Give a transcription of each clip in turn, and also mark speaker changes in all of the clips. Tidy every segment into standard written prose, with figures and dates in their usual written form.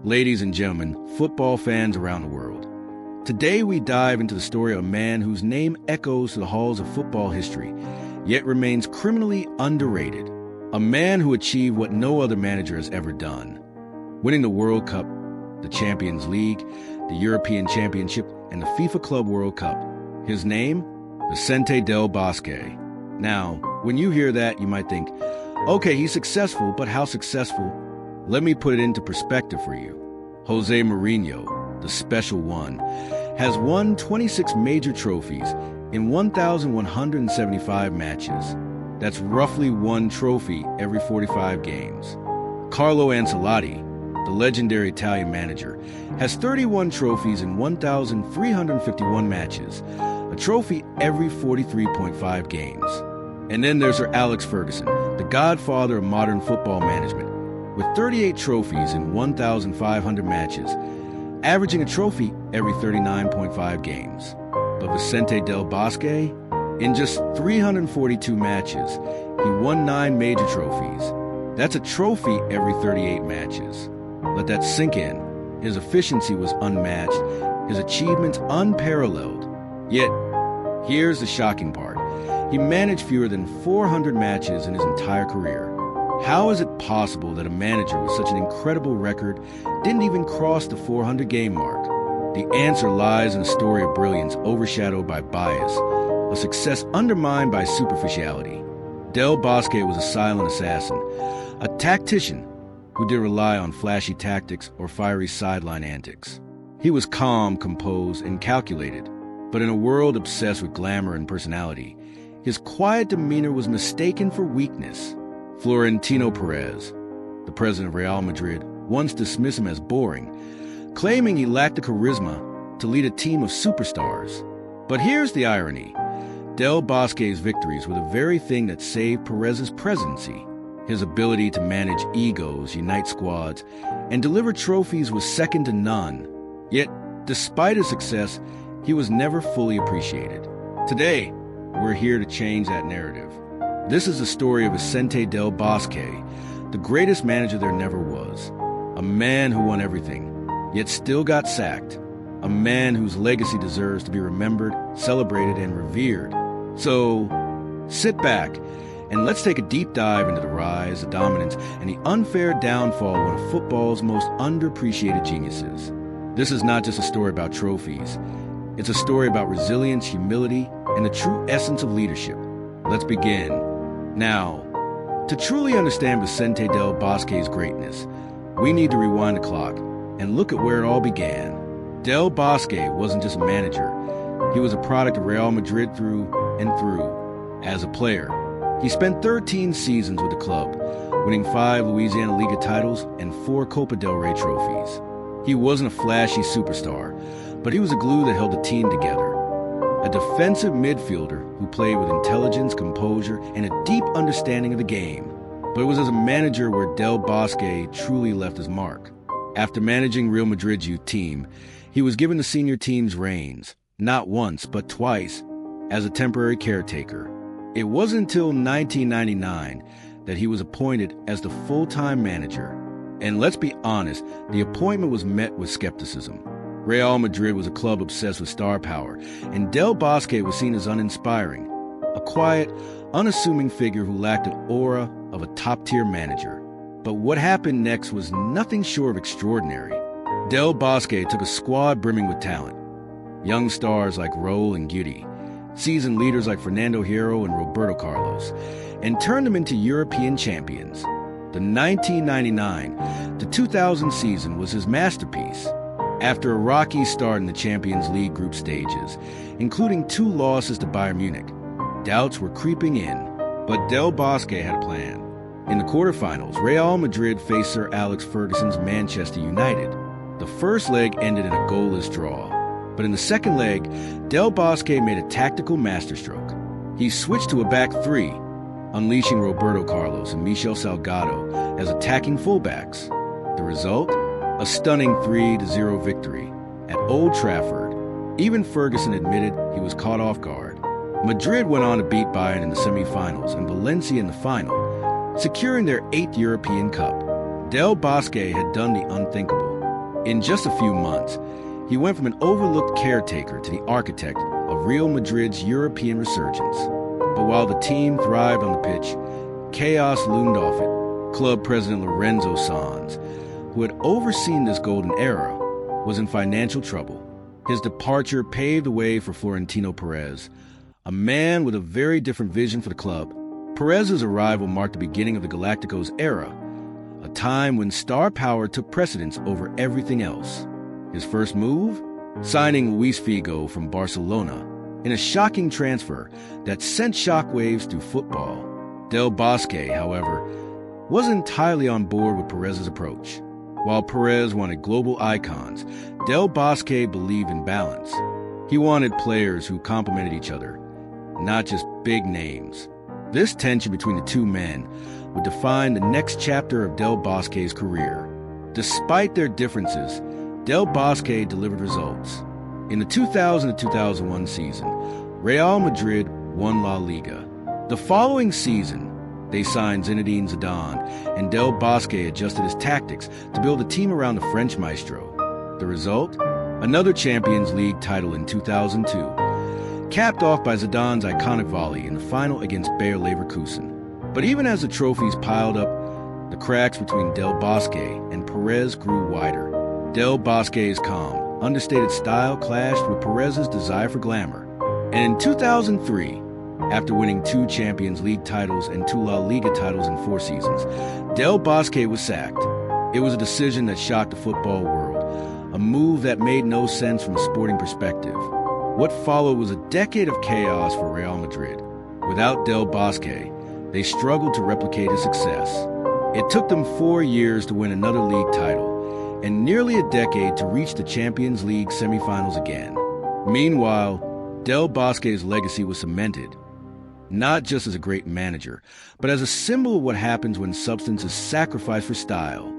Speaker 1: Ladies and gentlemen, football fans around the world. Today we dive into the story of a man whose name echoes to the halls of football history, yet remains criminally underrated. A man who achieved what no other manager has ever done, winning the World Cup, the Champions League, the European Championship, and the FIFA Club World Cup. His name? Vicente del Bosque. Now, when you hear that, you might think, okay, he's successful, but how successful? Let me put it into perspective for you. Jose Mourinho, the special one, has won 26 major trophies in 1,175 matches. That's roughly one trophy every 45 games. Carlo Ancelotti, the legendary Italian manager, has 31 trophies in 1,351 matches, a trophy every 43.5 games. And then there's Sir Alex Ferguson, the godfather of modern football management, with 38 trophies in 1,500 matches, averaging a trophy every 39.5 games. But Vicente del Bosque, in just 342 matches, he won 9 major trophies. That's a trophy every 38 matches. Let that sink in. His efficiency was unmatched, his achievements unparalleled. Yet, here's the shocking part. He managed fewer than 400 matches in his entire career. How is it possible that a manager with such an incredible record didn't even cross the 400-game mark? The answer lies in a story of brilliance overshadowed by bias, a success undermined by superficiality. Del Bosque was a silent assassin, a tactician who didn't rely on flashy tactics or fiery sideline antics. He was calm, composed, and calculated, but in a world obsessed with glamour and personality, his quiet demeanor was mistaken for weakness. Florentino Perez, the president of Real Madrid, once dismissed him as boring, claiming he lacked the charisma to lead a team of superstars. But here's the irony. Del Bosque's victories were the very thing that saved Perez's presidency. His ability to manage egos, unite squads, and deliver trophies was second to none. Yet, despite his success, he was never fully appreciated. Today, we're here to change that narrative. This is the story of Vicente del Bosque, the greatest manager there never was. A man who won everything, yet still got sacked. A man whose legacy deserves to be remembered, celebrated, and revered. So, sit back and let's take a deep dive into the rise, the dominance, and the unfair downfall of one of football's most underappreciated geniuses. This is not just a story about trophies. It's a story about resilience, humility, and the true essence of leadership. Let's begin. Now, to truly understand Vicente del Bosque's greatness, we need to rewind the clock and look at where it all began. Del Bosque wasn't just a manager. He was a product of Real Madrid through and through. As a player, he spent 13 seasons with the club, winning 5 Louisiana Liga titles and 4 Copa del Rey trophies. He wasn't a flashy superstar, but he was the glue that held the team together. A defensive midfielder who played with intelligence, composure, and a deep understanding of the game. But it was as a manager where Del Bosque truly left his mark. After managing Real Madrid's youth team, he was given the senior team's reins, not once, but twice, as a temporary caretaker. It wasn't until 1999 that he was appointed as the full-time manager. And let's be honest, the appointment was met with skepticism. Real Madrid was a club obsessed with star power, and Del Bosque was seen as uninspiring, a quiet, unassuming figure who lacked an aura of a top-tier manager. But what happened next was nothing short of extraordinary. Del Bosque took a squad brimming with talent, young stars like Raul and Guti, seasoned leaders like Fernando Hierro and Roberto Carlos, and turned them into European champions. The 1999 to 2000 season was his masterpiece. After a rocky start in the Champions League group stages, including 2 losses to Bayern Munich, doubts were creeping in, but Del Bosque had a plan. In the quarterfinals, Real Madrid faced Sir Alex Ferguson's Manchester United. The first leg ended in a goalless draw, but in the second leg, Del Bosque made a tactical masterstroke. He switched to a back 3, unleashing Roberto Carlos and Michel Salgado as attacking fullbacks. The result? A stunning 3-0 victory at Old Trafford. Even Ferguson admitted he was caught off guard. Madrid went on to beat Bayern in the semi-finals and Valencia in the final, securing their 8th European Cup. Del Bosque had done the unthinkable. In just a few months, he went from an overlooked caretaker to the architect of Real Madrid's European resurgence. But while the team thrived on the pitch, chaos loomed off it. Club president Lorenzo Sanz, who had overseen this golden era, was in financial trouble. His departure paved the way for Florentino Perez, a man with a very different vision for the club. Perez's arrival marked the beginning of the Galácticos era, a time when star power took precedence over everything else. His first move? Signing Luis Figo from Barcelona in a shocking transfer that sent shockwaves through football. Del Bosque, however, wasn't entirely on board with Perez's approach. While Perez wanted global icons, Del Bosque believed in balance. He wanted players who complemented each other, not just big names. This tension between the two men would define the next chapter of Del Bosque's career. Despite their differences, Del Bosque delivered results. In the 2000-2001 season, Real Madrid won La Liga. The following season, they signed Zinedine Zidane, and Del Bosque adjusted his tactics to build a team around the French maestro. The result? Another Champions League title in 2002, capped off by Zidane's iconic volley in the final against Bayer Leverkusen. But even as the trophies piled up, the cracks between Del Bosque and Perez grew wider. Del Bosque's calm, understated style clashed with Perez's desire for glamour. And in 2003, after winning 2 Champions League titles and 2 La Liga titles in 4 seasons, Del Bosque was sacked. It was a decision that shocked the football world, a move that made no sense from a sporting perspective. What followed was a decade of chaos for Real Madrid. Without Del Bosque, they struggled to replicate his success. It took them 4 years to win another league title, and nearly a decade to reach the Champions League semifinals again. Meanwhile, Del Bosque's legacy was cemented, not just as a great manager, but as a symbol of what happens when substance is sacrificed for style.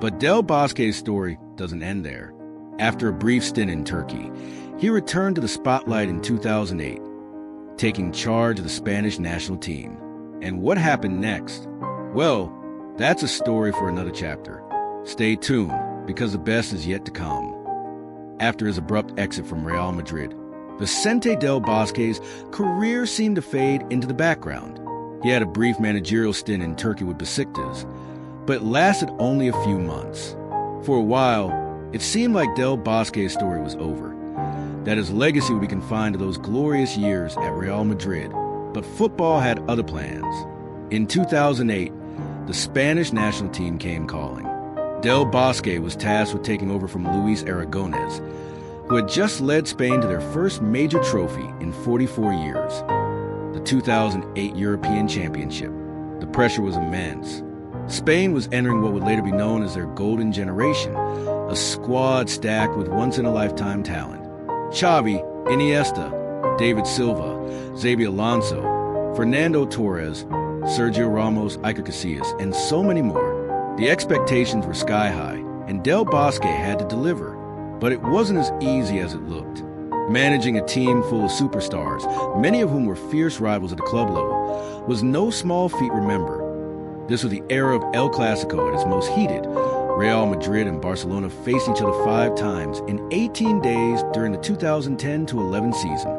Speaker 1: But Del Bosque's story doesn't end there. After a brief stint in Turkey, he returned to the spotlight in 2008, taking charge of the Spanish national team. And what happened next? Well, that's a story for another chapter. Stay tuned, because the best is yet to come. After his abrupt exit from Real Madrid, Vicente del Bosque's career seemed to fade into the background. He had a brief managerial stint in Turkey with Besiktas, but it lasted only a few months. For a while, it seemed like Del Bosque's story was over, that his legacy would be confined to those glorious years at Real Madrid. But football had other plans. In 2008, the Spanish national team came calling. Del Bosque was tasked with taking over from Luis Aragonés, who had just led Spain to their first major trophy in 44 years, the 2008 European Championship. The pressure was immense. Spain was entering what would later be known as their golden generation, a squad stacked with once-in-a-lifetime talent. Xavi, Iniesta, David Silva, Xabi Alonso, Fernando Torres, Sergio Ramos, Iker Casillas, and so many more. The expectations were sky high, and Del Bosque had to deliver. But it wasn't as easy as it looked. Managing a team full of superstars, many of whom were fierce rivals at the club level, was no small feat. Remember, this was the era of El Clasico at its most heated. Real Madrid and Barcelona faced each other 5 times in 18 days during the 2010-11 season.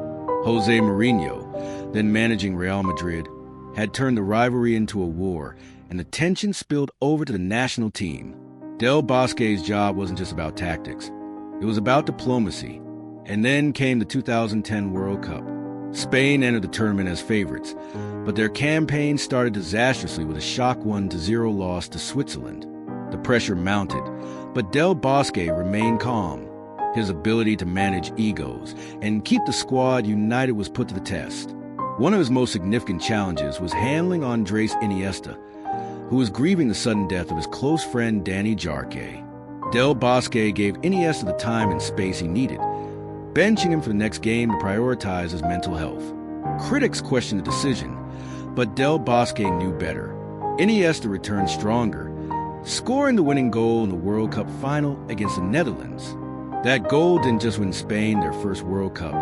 Speaker 1: Jose Mourinho, then managing Real Madrid, had turned the rivalry into a war, and the tension spilled over to the national team. Del Bosque's job wasn't just about tactics. It was about diplomacy. And then came the 2010 World Cup. Spain entered the tournament as favorites, but their campaign started disastrously with a shock 1-0 loss to Switzerland. The pressure mounted, but Del Bosque remained calm. His ability to manage egos and keep the squad united was put to the test. One of his most significant challenges was handling Andres Iniesta, who was grieving the sudden death of his close friend Danny Jarque. Del Bosque gave Iniesta the time and space he needed, benching him for the next game to prioritize his mental health. Critics questioned the decision, but Del Bosque knew better. Iniesta returned stronger, scoring the winning goal in the World Cup final against the Netherlands. That goal didn't just win Spain their first World Cup.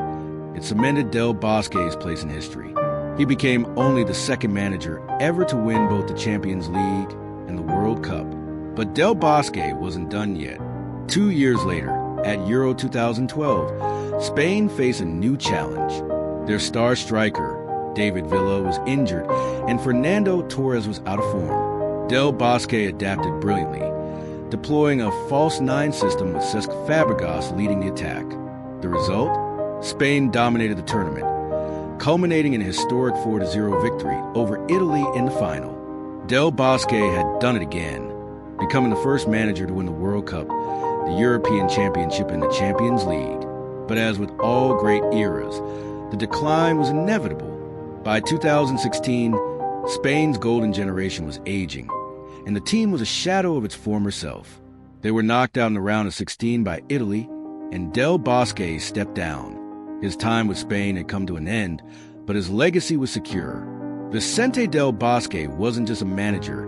Speaker 1: It cemented Del Bosque's place in history. He became only the second manager ever to win both the Champions League and the World Cup. But Del Bosque wasn't done yet. 2 years later, at Euro 2012, Spain faced a new challenge. Their star striker, David Villa, was injured, and Fernando Torres was out of form. Del Bosque adapted brilliantly, deploying a false nine system with Cesc Fabregas leading the attack. The result? Spain dominated the tournament, culminating in a historic 4-0 victory over Italy in the final. Del Bosque had done it again, becoming the first manager to win the World Cup, the European Championship, and the Champions League. But as with all great eras, the decline was inevitable. By 2016, Spain's golden generation was aging, and the team was a shadow of its former self. They were knocked out in the round of 16 by Italy, and Del Bosque stepped down. His time with Spain had come to an end, but his legacy was secure. Vicente del Bosque wasn't just a manager.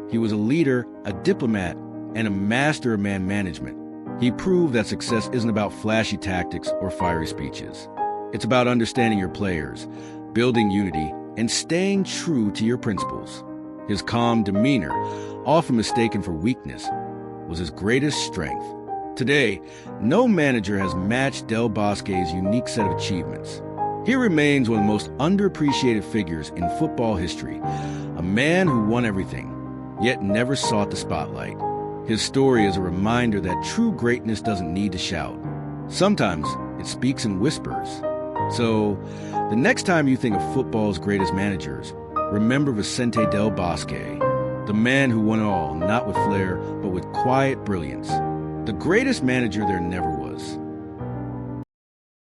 Speaker 1: He was a leader, a diplomat, and a master of man management. He proved that success isn't about flashy tactics or fiery speeches. It's about understanding your players, building unity, and staying true to your principles. His calm demeanor, often mistaken for weakness, was his greatest strength. Today, no manager has matched Del Bosque's unique set of achievements. He remains one of the most underappreciated figures in football history, a man who won everything, yet never sought the spotlight. His story is a reminder that true greatness doesn't need to shout. Sometimes it speaks in whispers. So, the next time you think of football's greatest managers, remember Vicente del Bosque, the man who won it all, not with flair, but with quiet brilliance. The greatest manager there never